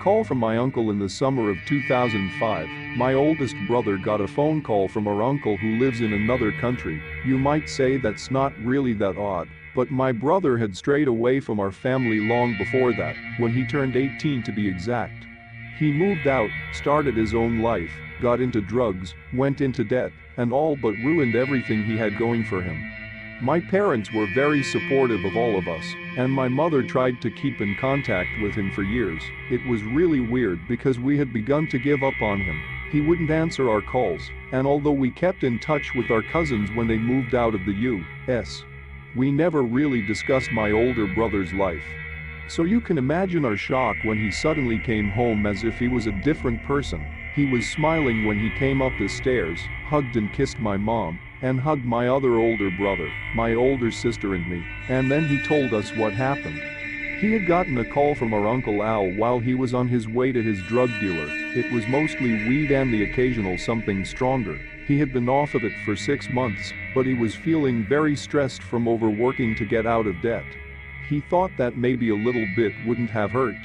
call from my uncle in the summer of 2005. My oldest brother got a phone call from our uncle who lives in another country. You might say that's not really that odd, but my brother had strayed away from our family long before that, when he turned 18 to be exact. He moved out, started his own life, got into drugs, went into debt, and all but ruined everything he had going for him. My parents were very supportive of all of us, and my mother tried to keep in contact with him for years. It was really weird because we had begun to give up on him. He wouldn't answer our calls, and although we kept in touch with our cousins when they moved out of the U.S., we never really discussed my older brother's life. So you can imagine our shock when he suddenly came home as if he was a different person. He was smiling when he came up the stairs, hugged and kissed my mom, and hugged my other older brother, my older sister and me, and then he told us what happened. He had gotten a call from our Uncle Al while he was on his way to his drug dealer. It was mostly weed and the occasional something stronger. He had been off of it for 6 months, but he was feeling very stressed from overworking to get out of debt. He thought that maybe a little bit wouldn't have hurt.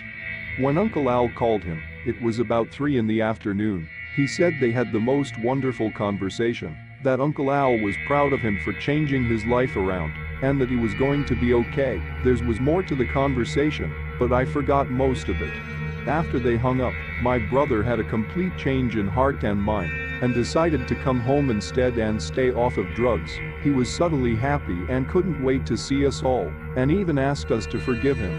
When Uncle Al called him, it was about 3 in the afternoon. He said they had the most wonderful conversation, that Uncle Al was proud of him for changing his life around, and that he was going to be okay. There was more to the conversation, but I forgot most of it. After they hung up, my brother had a complete change in heart and mind, and decided to come home instead and stay off of drugs. He was suddenly happy and couldn't wait to see us all, and even asked us to forgive him.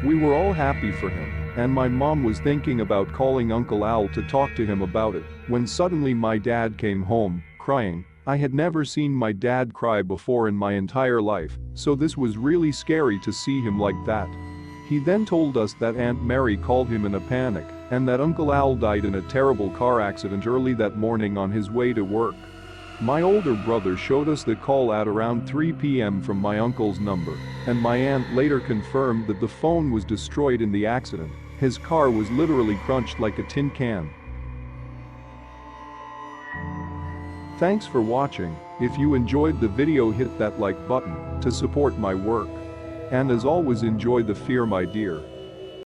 We were all happy for him, and my mom was thinking about calling Uncle Al to talk to him about it, when suddenly my dad came home, crying. I had never seen my dad cry before in my entire life, so this was really scary to see him like that. He then told us that Aunt Mary called him in a panic, and that Uncle Al died in a terrible car accident early that morning on his way to work. My older brother showed us the call at around 3 p.m. from my uncle's number, and my aunt later confirmed that the phone was destroyed in the accident. His car was literally crunched like a tin can. Thanks for watching. If you enjoyed the video, hit that like button to support my work. And as always, enjoy the fear, my dear.